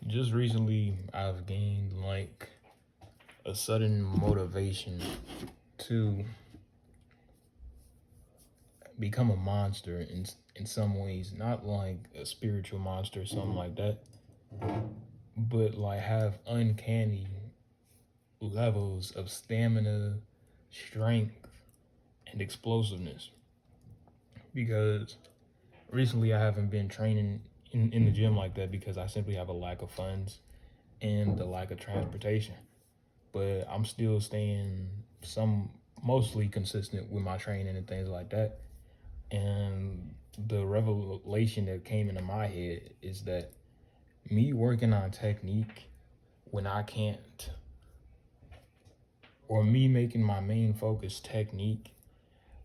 Just recently, I've gained like a sudden motivation to become a monster in some ways, not like a spiritual monster or something like that, but like have uncanny levels of stamina, strength, and explosiveness. Because recently, I haven't been training in the gym like that because I simply have a lack of funds and a lack of transportation. But I'm still staying some mostly consistent with my training and things like that. And the revelation that came into my head is that me working on technique when I can't, or me making my main focus technique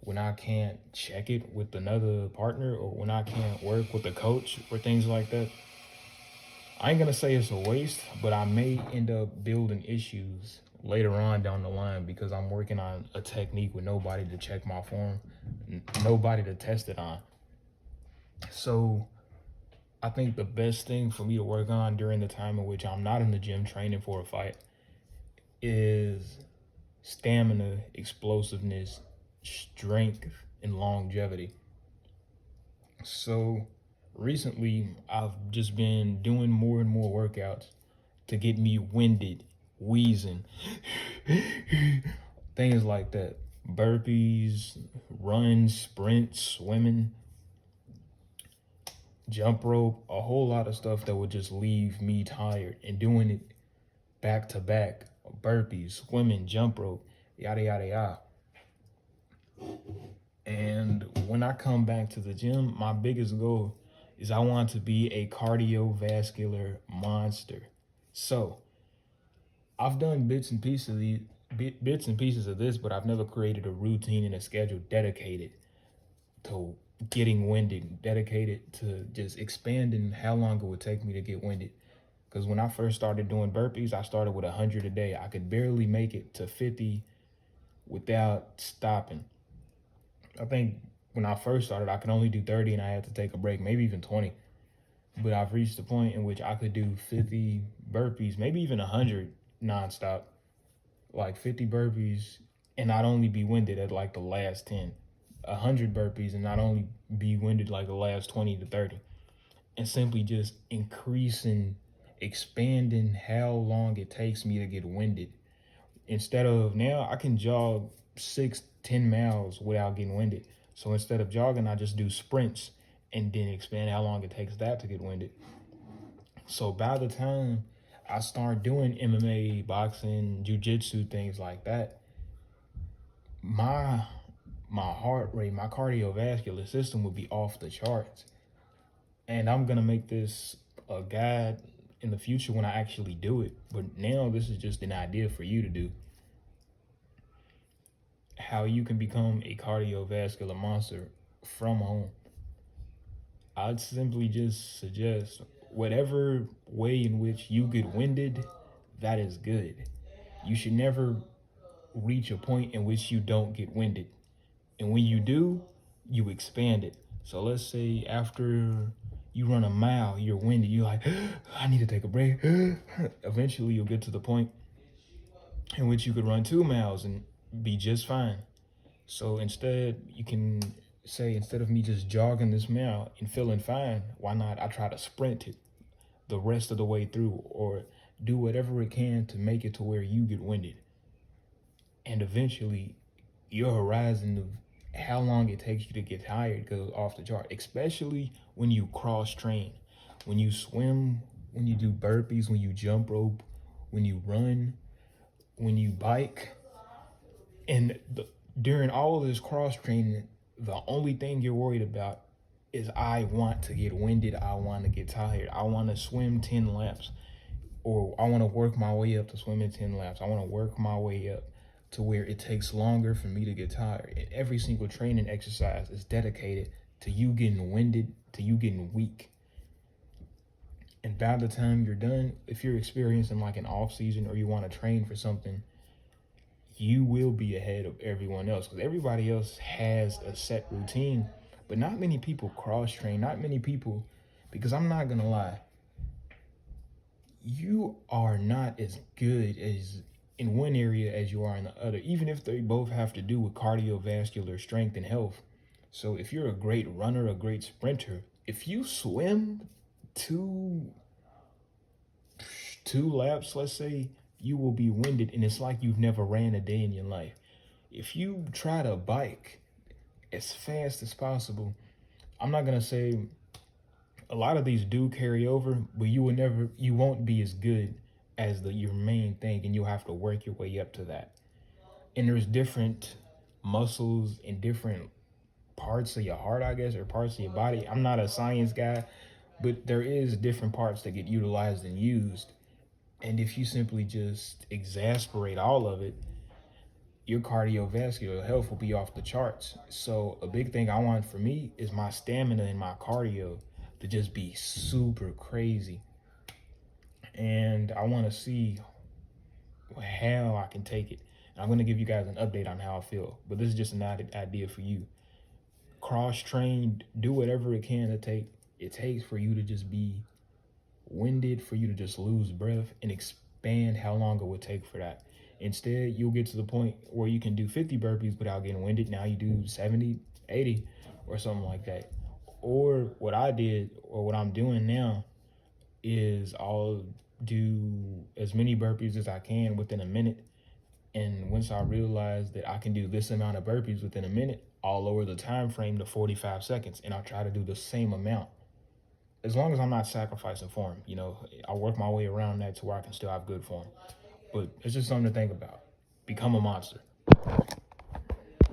when I can't check it with another partner, or when I can't work with a coach or things like that, I ain't gonna say it's a waste, but I may end up building issues later on down the line because I'm working on a technique with nobody to check my form, nobody to test it on. So I think the best thing for me to work on during the time in which I'm not in the gym training for a fight is stamina, explosiveness, strength, and longevity. So recently, I've just been doing more and more workouts to get me winded, wheezing, things like that. Burpees, runs, sprints, swimming, jump rope, a whole lot of stuff that would just leave me tired, and doing it back to back. Burpees, swimming, jump rope, yada, yada, yada. And when I come back to the gym, my biggest goal is I want to be a cardiovascular monster. So I've done bits and pieces of this, but I've never created a routine and a schedule dedicated to getting winded, dedicated to just expanding how long it would take me to get winded. Because when I first started doing burpees, I started with 100 a day. I could barely make it to 50 without stopping. I think when I first started, I could only do 30 and I had to take a break, maybe even 20. But I've reached the point in which I could do 50 burpees, maybe even 100 nonstop, like 50 burpees, and not only be winded at like the last 10, 100 burpees and not only be winded like the last 20 to 30, and simply just increasing, expanding how long it takes me to get winded. Instead of now, I can jog 6, 10 miles without getting winded. So instead of jogging, I just do sprints and then expand how long it takes that to get winded. So by the time I start doing MMA, boxing, jujitsu, things like that, my my heart rate, my cardiovascular system would be off the charts. And I'm gonna make this a guide in the future when I actually do it. But now this is just an idea for you to do. How you can become a cardiovascular monster from home. I'd simply just suggest whatever way in which you get winded, that is good. You should never reach a point in which you don't get winded. And when you do, you expand it. So let's say after you run a mile, you're winded, you're like, I need to take a break. Eventually, you'll get to the point in which you could run 2 miles and be just fine. So instead, you can say, instead of me just jogging this mile and feeling fine, why not I try to sprint it the rest of the way through, or do whatever it can to make it to where you get winded. And eventually, your horizon of how long it takes you to get tired goes off the chart, especially when you cross train, when you swim, when you do burpees, when you jump rope, when you run, when you bike. And during all of this cross training, the only thing you're worried about is, I want to get winded, I want to get tired, I want to swim 10 laps, or I want to work my way up to swimming 10 laps. I want to work my way up to where it takes longer for me to get tired. And every single training exercise is dedicated to you getting winded, to you getting weak. And by the time you're done, if you're experiencing like an off season or you want to train for something, you will be ahead of everyone else, because everybody else has a set routine, but not many people cross train, not many people, because I'm not gonna lie, you are not as good as in one area as you are in the other, even if they both have to do with cardiovascular strength and health. So if you're a great runner, a great sprinter, if you swim two two laps, let's say, you will be winded and it's like you've never ran a day in your life. If you try to bike as fast as possible, I'm not gonna say a lot of these do carry over, but you won't be as good as your main thing, and you'll have to work your way up to that. And there's different muscles in different parts of your heart, I guess, or parts of your body. I'm not a science guy, but there is different parts that get utilized and used. And if you simply just exasperate all of it, your cardiovascular health will be off the charts. So a big thing I want for me is my stamina and my cardio to just be super crazy. And I want to see how I can take it. And I'm going to give you guys an update on how I feel. But this is just an idea for you. Cross train, do whatever it takes for you to just be winded, for you to just lose breath, and expand how long it would take for that. Instead, you'll get to the point where you can do 50 burpees without getting winded. Now you do 70, 80, or something like that. Or what I did, or what I'm doing now, is I'll do as many burpees as I can within a minute. And once I realize that I can do this amount of burpees within a minute, I'll lower the time frame to 45 seconds, and I'll try to do the same amount. As long as I'm not sacrificing form, I'll work my way around that to where I can still have good form. But it's just something to think about. Become a monster.